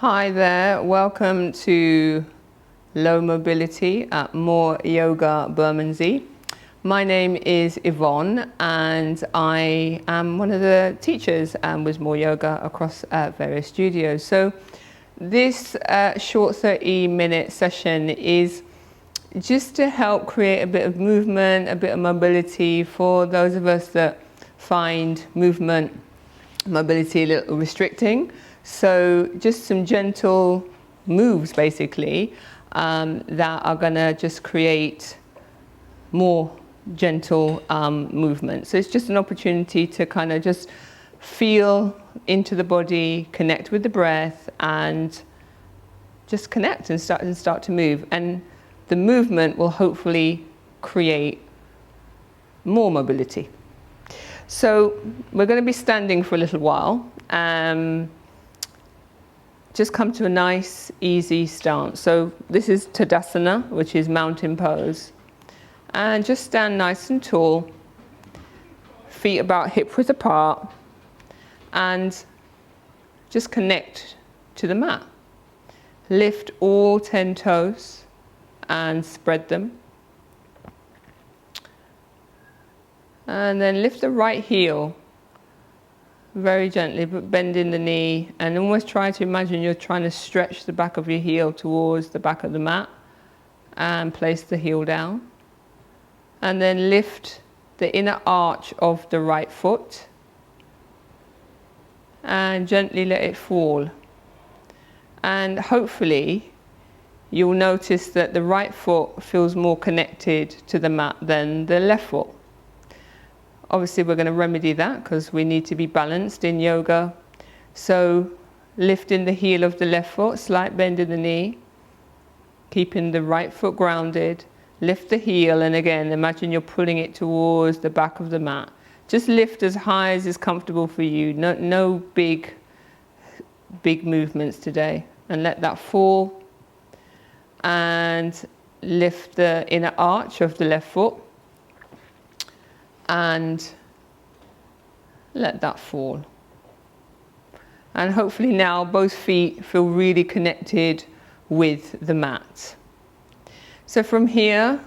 Hi there, welcome to Low Mobility at MoreYoga Bermondsey. My name is Yvonne and I am one of the teachers with MoreYoga across various studios. So this short 30-minute session is just to help create a bit of movement, a bit of mobility for those of us that find mobility a little restricting. So just some gentle moves basically that are gonna just create more gentle movement. So it's just an opportunity to kind of just feel into the body, connect with the breath, and just connect and start to move. And the movement will hopefully create more mobility. So we're going to be standing for a little while. Just come to a nice, easy stance. So this is Tadasana, which is mountain pose. And just stand nice and tall, feet about hip width apart, and just connect to the mat. Lift all 10 toes and spread them. And then lift the right heel very gently, but bend in the knee, and almost try to imagine you're trying to stretch the back of your heel towards the back of the mat, and place the heel down. And then lift the inner arch of the right foot and gently let it fall. And hopefully you'll notice that the right foot feels more connected to the mat than the left foot. Obviously we're going to remedy that because we need to be balanced in yoga. So lifting the heel of the left foot, slight bend in the knee, keeping the right foot grounded, lift the heel, and again imagine you're pulling it towards the back of the mat. Just lift as high as is comfortable for you. No big movements today. And let that fall. And lift the inner arch of the left foot. And let that fall. And hopefully now both feet feel really connected with the mat. So from here,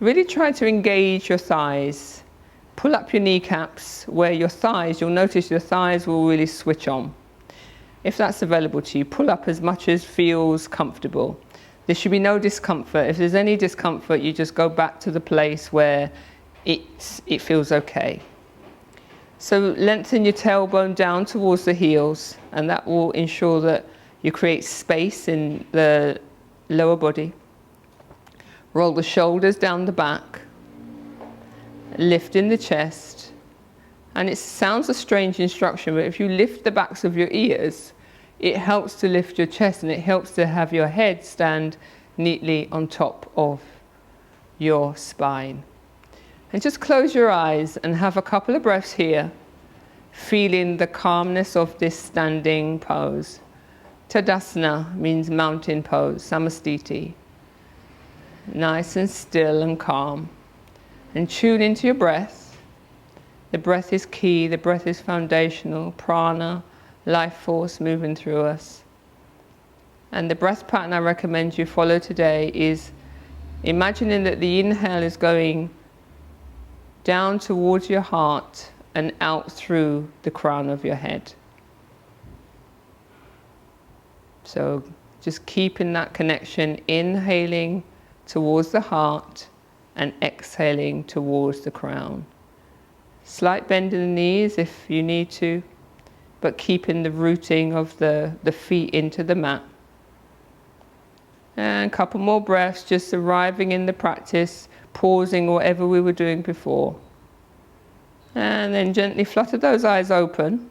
really try to engage your thighs. Pull up your kneecaps where your thighs, you'll notice your thighs will really switch on. If that's available to you, pull up as much as feels comfortable. There should be no discomfort. If there's any discomfort, you just go back to the place where it feels okay. So lengthen your tailbone down towards the heels, and that will ensure that you create space in the lower body. Roll the shoulders down the back, lift in the chest. And it sounds a strange instruction, but if you lift the backs of your ears, it helps to lift your chest, and it helps to have your head stand neatly on top of your spine. And just close your eyes and have a couple of breaths here, feeling the calmness of this standing pose. Tadasana means mountain pose, Samastiti. Nice and still and calm. And tune into your breath. The breath is key, the breath is foundational, prana, life force moving through us. And the breath pattern I recommend you follow today is imagining that the inhale is going down towards your heart and out through the crown of your head. So just keeping that connection, inhaling towards the heart and exhaling towards the crown. Slight bend in the knees if you need to, but keeping the rooting of the feet into the mat. And a couple more breaths, just arriving in the practice, pausing whatever we were doing before. And then gently flutter those eyes open.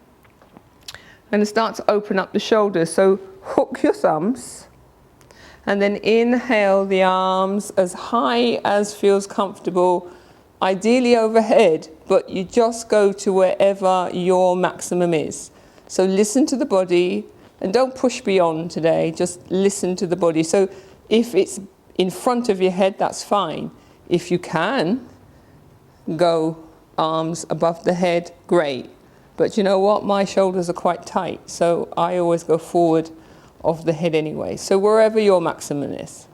I'm going to start to open up the shoulders. So hook your thumbs. And then inhale the arms as high as feels comfortable, ideally overhead, but you just go to wherever your maximum is. So listen to the body and don't push beyond today, just listen to the body. So if it's in front of your head, that's fine. If you can go arms above the head, great. But you know what? My shoulders are quite tight, so I always go forward of the head anyway. So wherever your maximum is.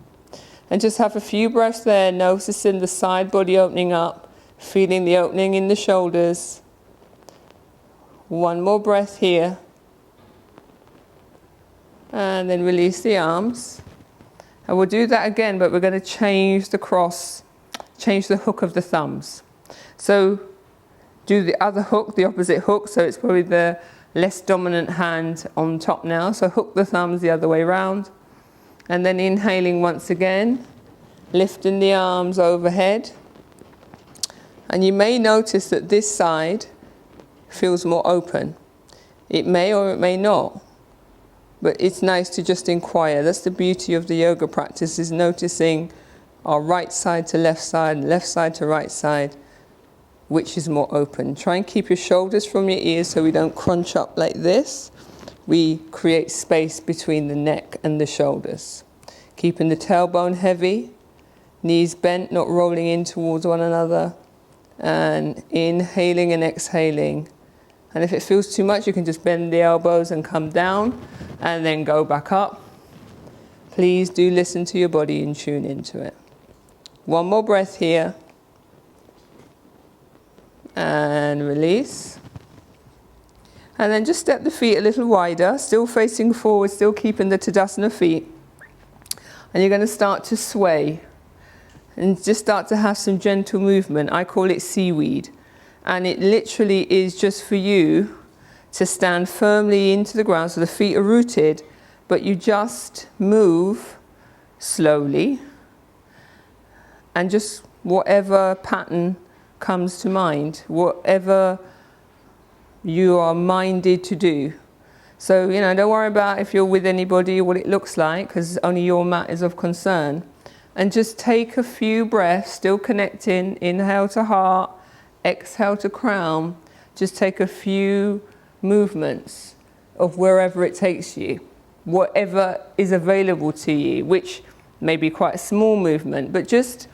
And just have a few breaths there, noticing the side body opening up, feeling the opening in the shoulders. One more breath here. And then release the arms. And we'll do that again, but we're going to change the hook of the thumbs. So do the other hook, the opposite hook, so it's probably the less dominant hand on top now. So hook the thumbs the other way around. And then inhaling once again, lifting the arms overhead. And you may notice that this side feels more open. It may or it may not. But it's nice to just inquire. That's the beauty of the yoga practice, is noticing our right side to left side to right side, which is more open. Try and keep your shoulders from your ears so we don't crunch up like this. We create space between the neck and the shoulders. Keeping the tailbone heavy, knees bent, not rolling in towards one another. And inhaling and exhaling. And if it feels too much, you can just bend the elbows and come down and then go back up. Please do listen to your body and tune into it. One more breath here. And release. And then just step the feet a little wider, still facing forward, still keeping the Tadasana feet. And you're going to start to sway and just start to have some gentle movement. I call it seaweed. And it literally is just for you to stand firmly into the ground, so the feet are rooted, but you just move slowly and just whatever pattern comes to mind, whatever you are minded to do. So, don't worry about if you're with anybody or what it looks like, because only your mat is of concern. And just take a few breaths, still connecting, inhale to heart, exhale to crown. Just take a few movements of wherever it takes you, whatever is available to you, which may be quite a small movement, but just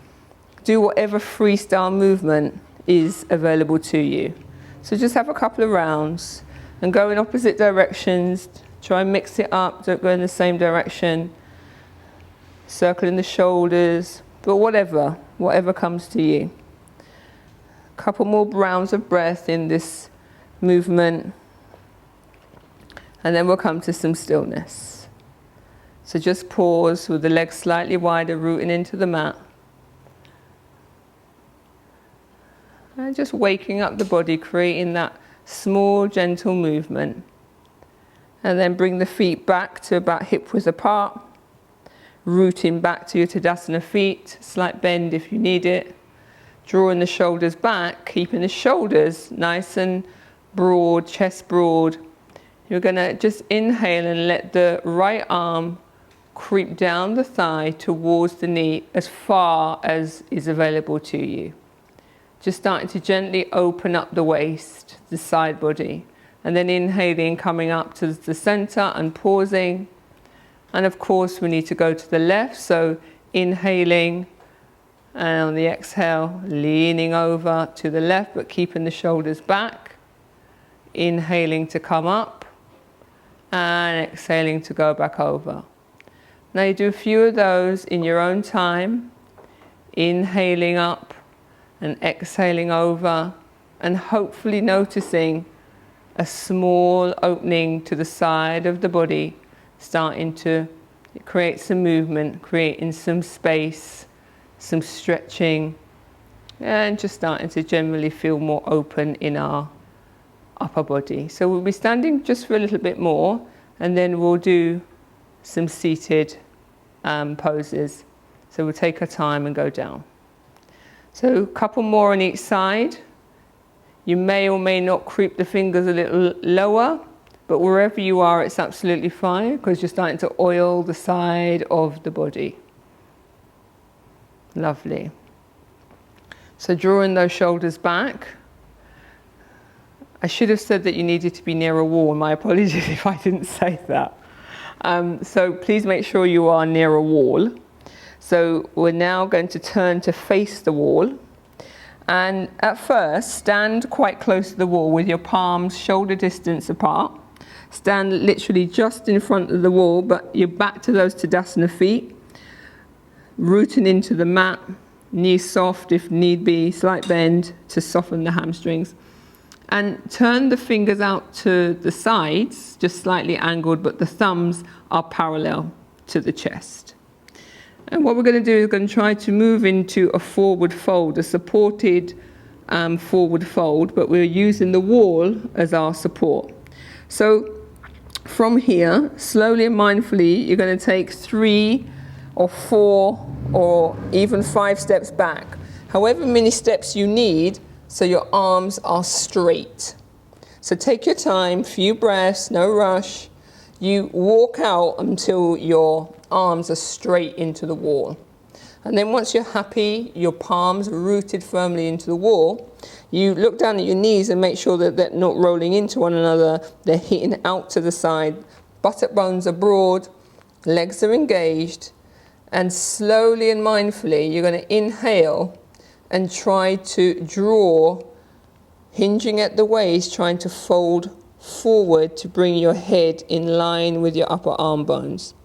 do whatever freestyle movement is available to you. So just have a couple of rounds and go in opposite directions. Try and mix it up, don't go in the same direction. Circling the shoulders, but whatever comes to you. A couple more rounds of breath in this movement. And then we'll come to some stillness. So just pause with the legs slightly wider, rooting into the mat. And just waking up the body, creating that small, gentle movement. And then bring the feet back to about hip width apart. Rooting back to your Tadasana feet, slight bend if you need it. Drawing the shoulders back, keeping the shoulders nice and broad, chest broad. You're going to just inhale and let the right arm creep down the thigh towards the knee as far as is available to you. Just starting to gently open up the waist, the side body. And then inhaling, coming up to the center and pausing. And of course, we need to go to the left. So inhaling, and on the exhale, leaning over to the left, but keeping the shoulders back. Inhaling to come up, and exhaling to go back over. Now you do a few of those in your own time. Inhaling up and exhaling over, and hopefully noticing a small opening to the side of the body, starting to create some movement, creating some space, some stretching, and just starting to generally feel more open in our upper body. So we'll be standing just for a little bit more, and then we'll do some seated poses. So we'll take our time and go down. So a couple more on each side. You may or may not creep the fingers a little lower, but wherever you are, it's absolutely fine, because you're starting to oil the side of the body. Lovely. So drawing those shoulders back. I should have said that you needed to be near a wall. My apologies if I didn't say that. So please make sure you are near a wall. So we're now going to turn to face the wall. And at first, stand quite close to the wall with your palms shoulder distance apart. Stand literally just in front of the wall, but you're back to those Tadasana feet, rooting into the mat, knees soft if need be, slight bend to soften the hamstrings. And turn the fingers out to the sides, just slightly angled, but the thumbs are parallel to the chest. And what we're going to do is going to try to move into a forward fold, a supported forward fold, but we're using the wall as our support. So from here, slowly and mindfully, you're going to take 3 or 4 or even 5 steps back, however many steps you need, so your arms are straight. So take your time, few breaths, no rush. You walk out until your arms are straight into the wall. And then once you're happy, your palms are rooted firmly into the wall, you look down at your knees and make sure that they're not rolling into one another, they're hitting out to the side, buttock bones are broad, legs are engaged, and slowly and mindfully you're going to inhale and try to draw, hinging at the waist, trying to fold forward to bring your head in line with your upper arm bones.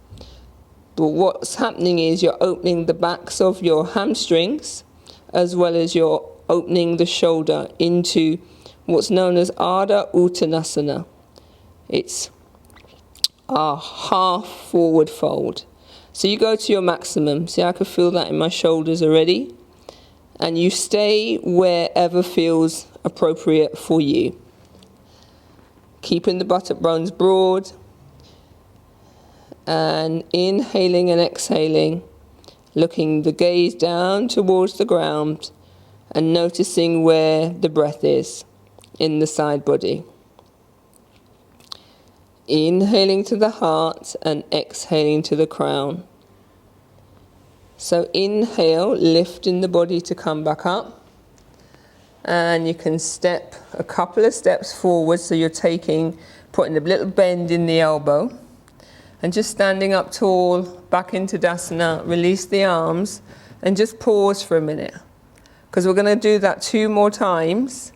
But what's happening is you're opening the backs of your hamstrings, as well as you're opening the shoulder into what's known as Ardha Uttanasana. It's a half forward fold. So you go to your maximum. See, I can feel that in my shoulders already. And you stay wherever feels appropriate for you. Keeping the buttock bones broad. And inhaling and exhaling, looking the gaze down towards the ground and noticing where the breath is in the side body. Inhaling to the heart and exhaling to the crown. So inhale, lifting the body to come back up. And you can step a couple of steps forward, so you're putting a little bend in the elbow. And just standing up tall, back into Tadasana, release the arms, and just pause for a minute. Because we're going to do that 2 more times,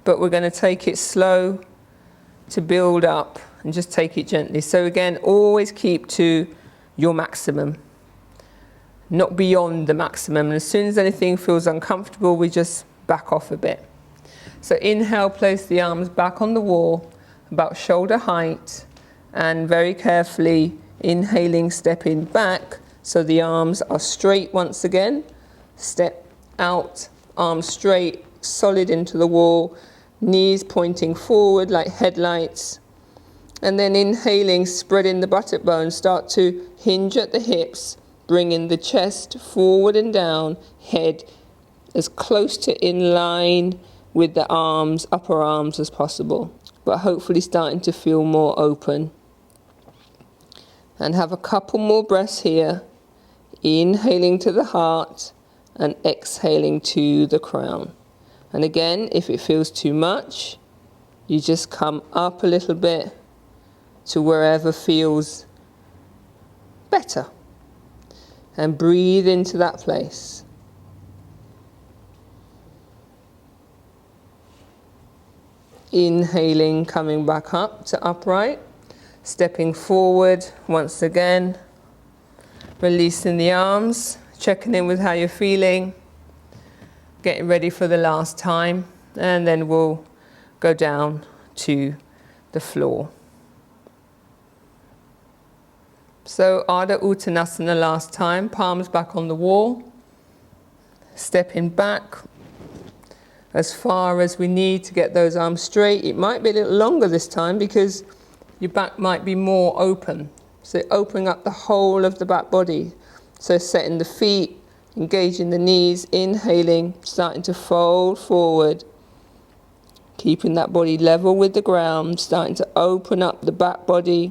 but we're going to take it slow to build up, and just take it gently. So again, always keep to your maximum, not beyond the maximum. And as soon as anything feels uncomfortable, we just back off a bit. So inhale, place the arms back on the wall, about shoulder height, and very carefully inhaling, stepping back so the arms are straight once again. Step out, arms straight, solid into the wall, knees pointing forward like headlights. And then inhaling, spreading the buttock bones, start to hinge at the hips, bringing the chest forward and down, head as close to in line with the arms, upper arms as possible, but hopefully starting to feel more open. And have a couple more breaths here, inhaling to the heart and exhaling to the crown. And again, if it feels too much, you just come up a little bit to wherever feels better. And breathe into that place. Inhaling, coming back up to upright. Stepping forward once again. Releasing the arms. Checking in with how you're feeling. Getting ready for the last time. And then we'll go down to the floor. So Ardha Uttanasana last time, palms back on the wall, stepping back as far as we need to get those arms straight. It might be a little longer this time because your back might be more open. So opening up the whole of the back body. So setting the feet, engaging the knees, inhaling, starting to fold forward, keeping that body level with the ground, starting to open up the back body,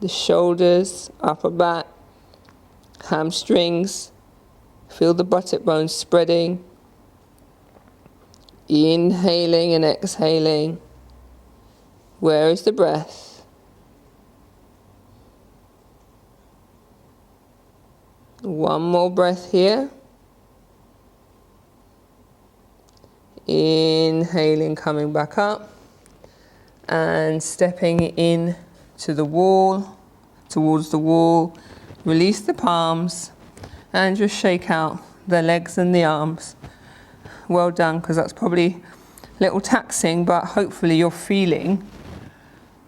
the shoulders, upper back, hamstrings. Feel the buttock bones spreading. Inhaling and exhaling. Where is the breath? One more breath here. Inhaling, coming back up. and stepping in to the wall, towards the wall. Release the palms and just shake out the legs and the arms. Well done, because that's probably a little taxing, but hopefully you're feeling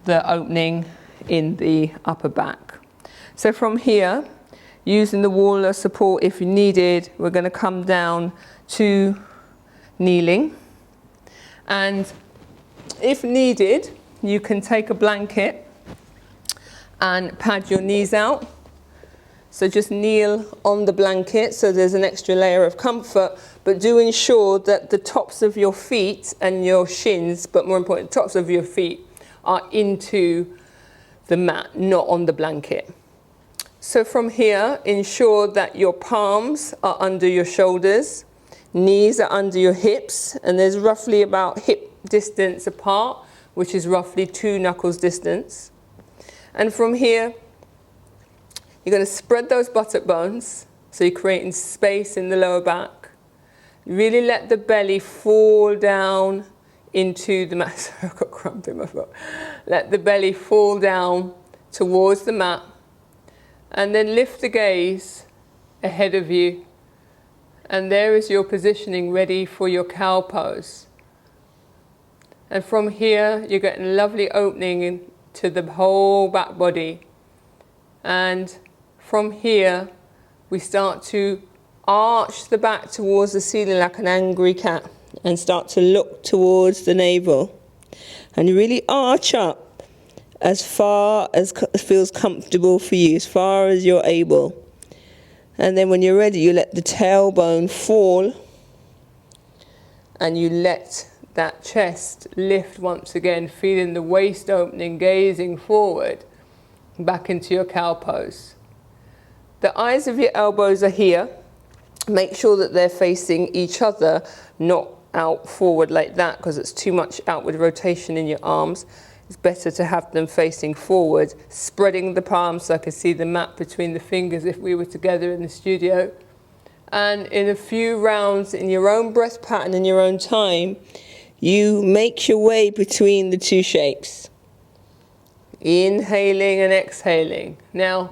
the opening in the upper back. So from here, using the wall as support if you needed, we're going to come down to kneeling. And if needed, you can take a blanket and pad your knees out. So just kneel on the blanket so there's an extra layer of comfort, but do ensure that the tops of your feet and your shins, but more important, tops of your feet are into the mat, not on the blanket. So from here, ensure that your palms are under your shoulders, knees are under your hips, and there's roughly about hip distance apart, which is roughly 2 knuckles distance. And from here, you're going to spread those buttock bones, so you're creating space in the lower back. Really let the belly fall down into the mat. Sorry, I've got cramp in my foot. Let the belly fall down towards the mat, and then lift the gaze ahead of you. And there is your positioning ready for your cow pose. And from here, you're getting a lovely opening into the whole back body. And from here, we start to arch the back towards the ceiling like an angry cat and start to look towards the navel. And you really arch up as far as feels comfortable for you, as far as you're able. And then when you're ready, you let the tailbone fall and you let that chest lift once again, feeling the waist opening, gazing forward back into your cow pose. The eyes of your elbows are here. Make sure that they're facing each other, not out forward like that, because it's too much outward rotation in your arms. It's better to have them facing forward, spreading the palms so I can see the mat between the fingers if we were together in the studio. And in a few rounds, in your own breath pattern, in your own time, you make your way between the two shapes. Inhaling and exhaling. Now,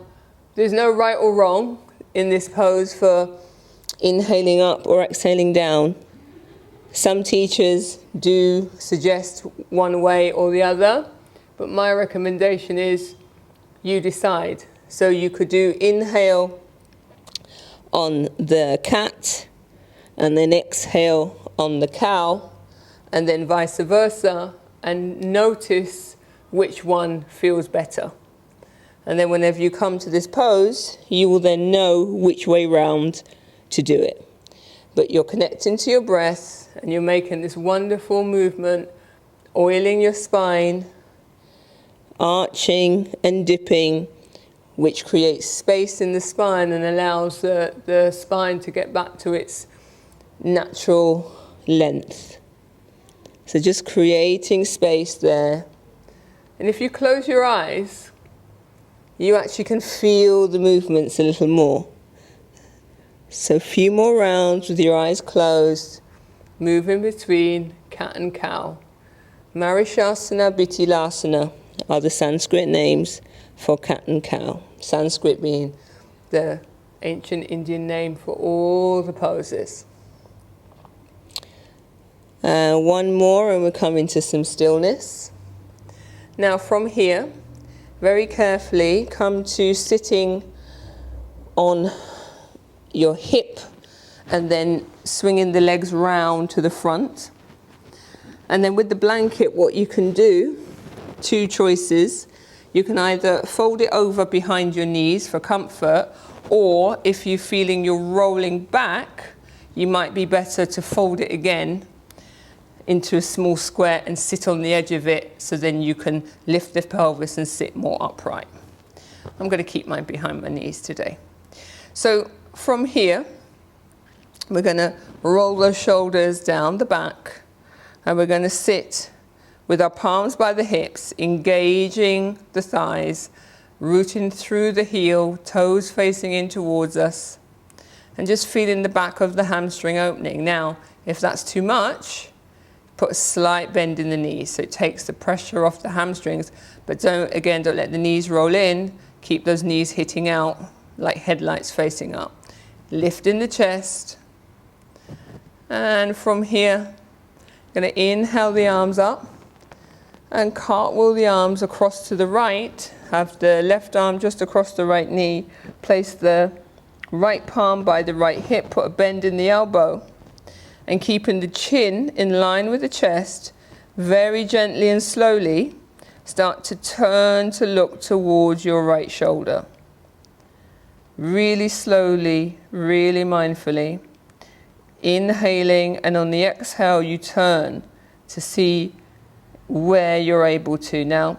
there's no right or wrong in this pose for inhaling up or exhaling down. Some teachers do suggest one way or the other, but my recommendation is you decide. So you could do inhale on the cat and then exhale on the cow, and then vice versa, and notice which one feels better. And then whenever you come to this pose, you will then know which way round to do it. But you're connecting to your breath and you're making this wonderful movement, oiling your spine, arching and dipping, which creates space in the spine and allows the spine to get back to its natural length. So just creating space there. And if you close your eyes, you actually can feel the movements a little more. So a few more rounds with your eyes closed, moving between cat and cow. Marishasana, Bitilasana are the Sanskrit names for cat and cow. Sanskrit being the ancient Indian name for all the poses. One more and we'll come into some stillness. Now from here, very carefully come to sitting on your hip and then swinging the legs round to the front. And then with the blanket, what you can do, 2 choices. You can either fold it over behind your knees for comfort, or if you're feeling you're rolling back, you might be better to fold it again into a small square and sit on the edge of it, so then you can lift the pelvis and sit more upright. I'm going to keep mine behind my knees today. So from here, we're going to roll those shoulders down the back, and we're going to sit with our palms by the hips, engaging the thighs, rooting through the heel, toes facing in towards us, and just feeling the back of the hamstring opening. Now, if that's too much, put a slight bend in the knees so it takes the pressure off the hamstrings, but don't let the knees roll in. Keep those knees hitting out like headlights facing up. Lift in the chest, and from here, I'm going to inhale the arms up and cartwheel the arms across to the right. Have the left arm just across the right knee. Place the right palm by the right hip. Put a bend in the elbow. And keeping the chin in line with the chest, very gently and slowly, start to turn to look towards your right shoulder. Really slowly, really mindfully. Inhaling, and on the exhale you turn to see where you're able to. Now,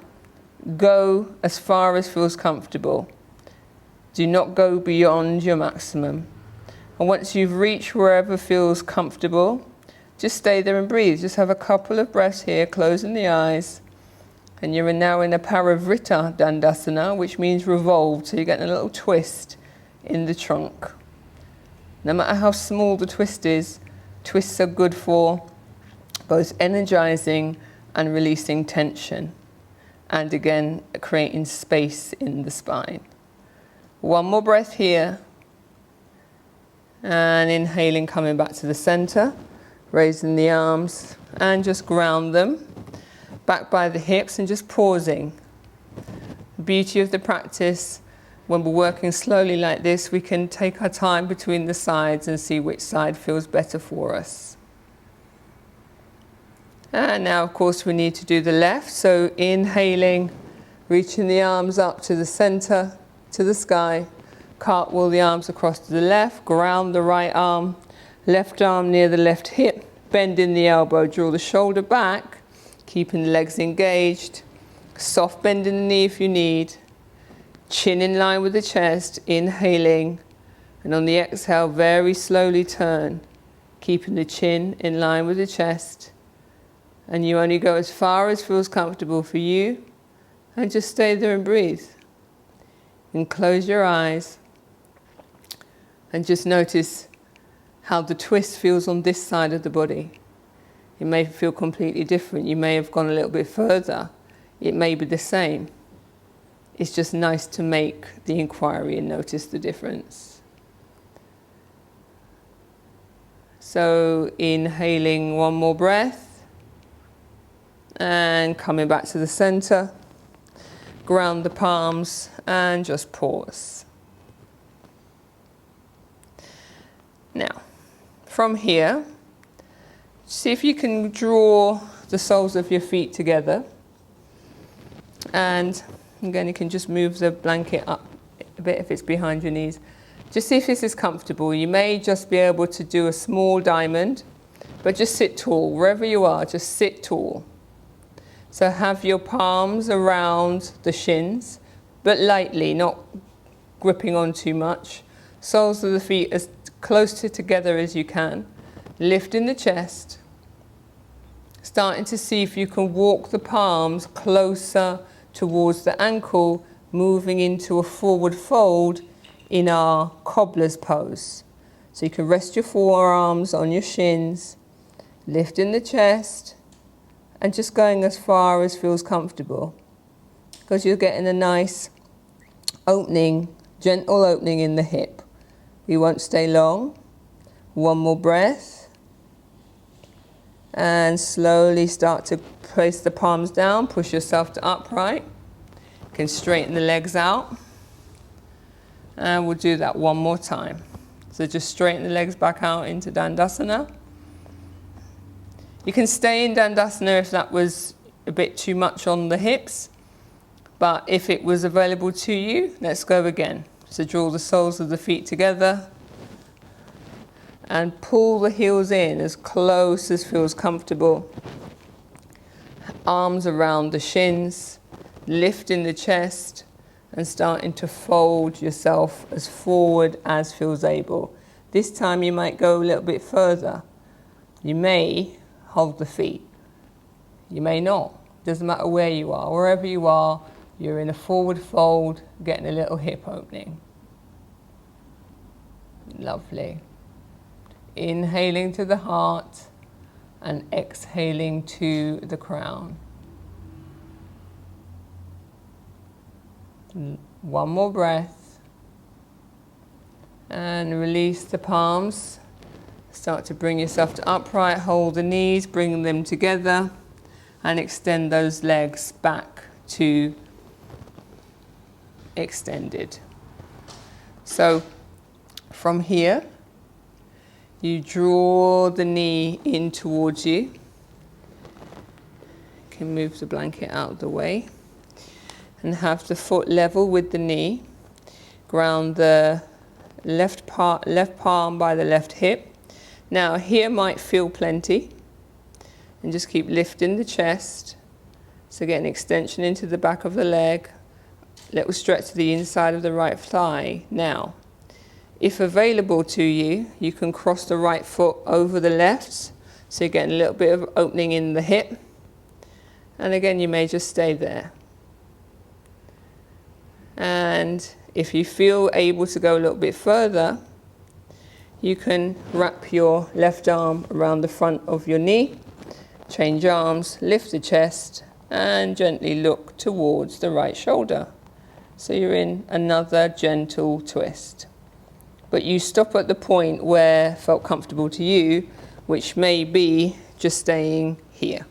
go as far as feels comfortable. Do not go beyond your maximum. And once you've reached wherever feels comfortable, just stay there and breathe. Just have a couple of breaths here, closing the eyes. And you're now in a Parivrtta Dandasana, which means revolved. So you're getting a little twist in the trunk. No matter how small the twist is, twists are good for both energizing and releasing tension. And again, creating space in the spine. One more breath here. And inhaling, coming back to the center. Raising the arms and just ground them. Back by the hips and just pausing. The beauty of the practice, when we're working slowly like this, we can take our time between the sides and see which side feels better for us. And now, of course, we need to do the left. So inhaling, reaching the arms up to the center, to the sky. Cartwheel the arms across to the left. Ground the right arm. Left arm near the left hip. Bend in the elbow. Draw the shoulder back. Keeping the legs engaged. Soft bend in the knee if you need. Chin in line with the chest. Inhaling. And on the exhale, very slowly turn. Keeping the chin in line with the chest. And you only go as far as feels comfortable for you. And just stay there and breathe. And close your eyes. And just notice how the twist feels on this side of the body. It may feel completely different. You may have gone a little bit further. It may be the same. It's just nice to make the inquiry and notice the difference. So inhaling one more breath. And coming back to the center. Ground the palms and just pause. Now, from here, see if you can draw the soles of your feet together. And again, you can just move the blanket up a bit if it's behind your knees. Just see if this is comfortable. You may just be able to do a small diamond, but just sit tall. Wherever you are, just sit tall. So have your palms around the shins, but lightly, not gripping on too much. Soles of the feet as close together as you can. Lifting the chest. Starting to see if you can walk the palms closer towards the ankle, moving into a forward fold in our cobbler's pose. So you can rest your forearms on your shins, lifting the chest, and just going as far as feels comfortable. Because you're getting a nice opening, gentle opening in the hip. We won't stay long. One more breath. And slowly start to place the palms down. Push yourself to upright. You can straighten the legs out. And we'll do that one more time. So just straighten the legs back out into Dandasana. You can stay in Dandasana if that was a bit too much on the hips. But if it was available to you, let's go again. So draw the soles of the feet together. And pull the heels in as close as feels comfortable. Arms around the shins. Lifting the chest. And starting to fold yourself as forward as feels able. This time you might go a little bit further. You may hold the feet. You may not. Doesn't matter where you are. Wherever you are, you're in a forward fold, getting a little hip opening. Lovely. Inhaling to the heart, and exhaling to the crown. One more breath. And release the palms. Start to bring yourself to upright, hold the knees, bring them together, and extend those legs back to extended. So from here, you draw the knee in towards you. You can move the blanket out of the way and have the foot level with the knee. Ground the left palm by the left hip. Now here might feel plenty, and just keep lifting the chest. So get an extension into the back of the leg, little stretch to the inside of the right thigh. Now, if available to you, you can cross the right foot over the left, so you're getting a little bit of opening in the hip. And again, you may just stay there. And if you feel able to go a little bit further, you can wrap your left arm around the front of your knee, change arms, lift the chest, and gently look towards the right shoulder. So you're in another gentle twist. But you stop at the point where felt comfortable to you, which may be just staying here.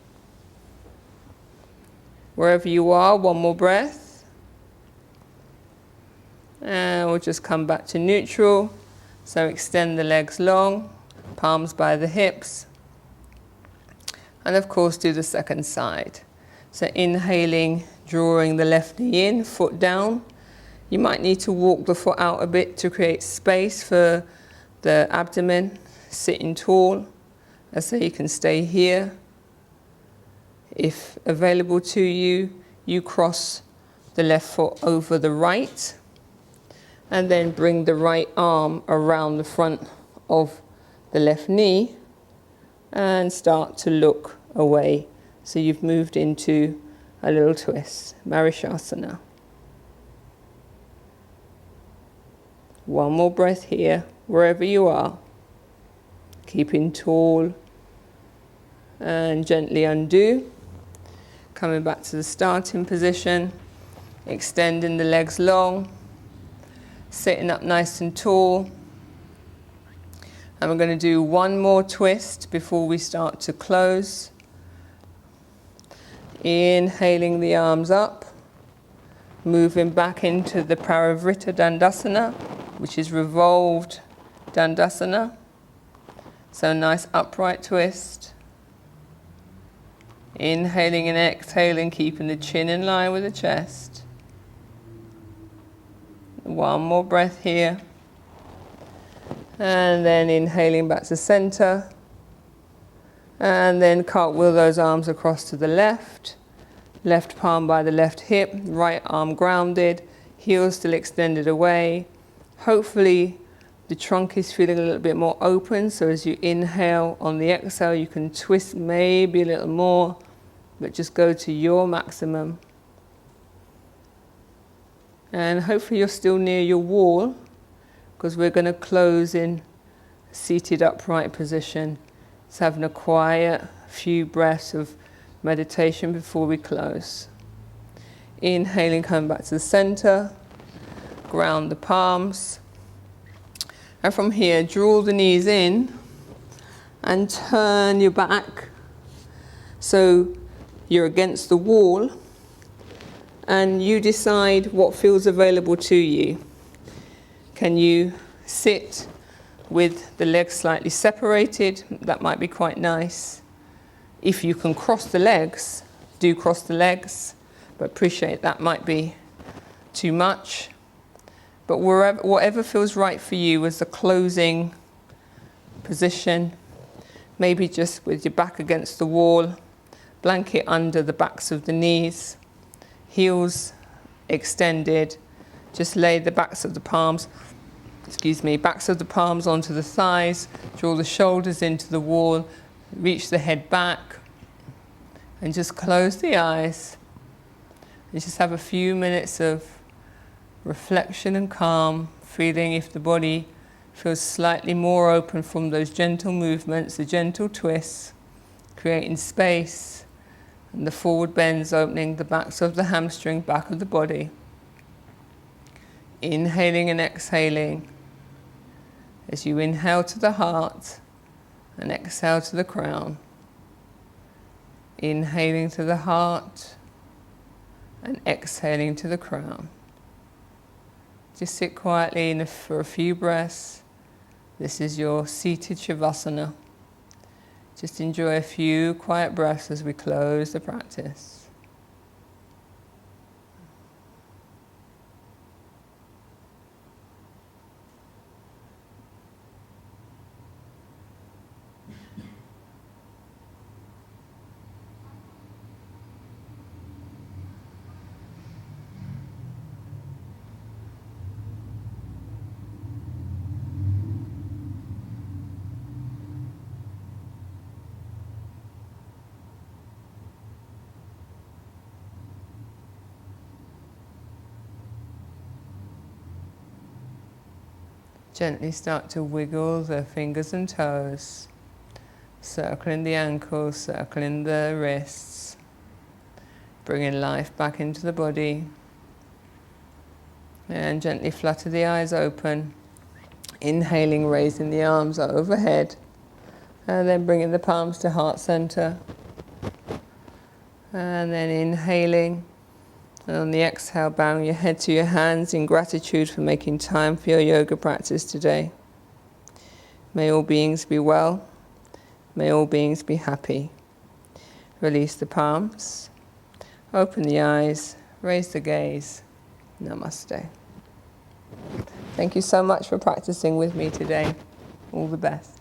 Wherever you are, one more breath. And we'll just come back to neutral. So extend the legs long, palms by the hips. And of course, do the second side. So inhaling, drawing the left knee in, foot down. You might need to walk the foot out a bit to create space for the abdomen, sitting tall. I say you can stay here. If available to you, you cross the left foot over the right, and then bring the right arm around the front of the left knee and start to look away. So you've moved into a little twist, Marishasana. One more breath here, wherever you are. Keeping tall and gently undo. Coming back to the starting position, extending the legs long. Sitting up nice and tall. And we're going to do one more twist before we start to close. Inhaling the arms up. Moving back into the Parivrtta Dandasana, which is revolved Dandasana. So nice upright twist. Inhaling and exhaling, keeping the chin in line with the chest. One more breath here. And then inhaling back to center. And then cartwheel those arms across to the left. Left palm by the left hip, right arm grounded, heels still extended away. Hopefully the trunk is feeling a little bit more open, so as you inhale, on the exhale you can twist maybe a little more, but just go to your maximum. And hopefully you're still near your wall, because we're going to close in seated upright position. Just having a quiet few breaths of meditation before we close. Inhaling, coming back to the center. Ground the palms. And from here, draw the knees in and turn your back so you're against the wall. And you decide what feels available to you. Can you sit with the legs slightly separated? That might be quite nice. If you can cross the legs, do cross the legs, but appreciate that might be too much. But whatever feels right for you as the closing position, maybe just with your back against the wall, blanket under the backs of the knees, heels extended, just lay the backs of the palms, backs of the palms onto the thighs, draw the shoulders into the wall, reach the head back, and just close the eyes. And just have a few minutes of reflection and calm, feeling if the body feels slightly more open from those gentle movements, the gentle twists, creating space, and the forward bends opening the backs of the hamstring, back of the body. Inhaling and exhaling as you inhale to the heart and exhale to the crown. Inhaling to the heart and exhaling to the crown. Just sit quietly for a few breaths. This is your seated Shavasana. Just enjoy a few quiet breaths as we close the practice. Gently start to wiggle the fingers and toes, circling the ankles, circling the wrists, bringing life back into the body. And gently flutter the eyes open, inhaling, raising the arms overhead, and then bringing the palms to heart center. And then inhaling, and on the exhale, bowing your head to your hands in gratitude for making time for your yoga practice today. May all beings be well. May all beings be happy. Release the palms. Open the eyes. Raise the gaze. Namaste. Thank you so much for practicing with me today. All the best.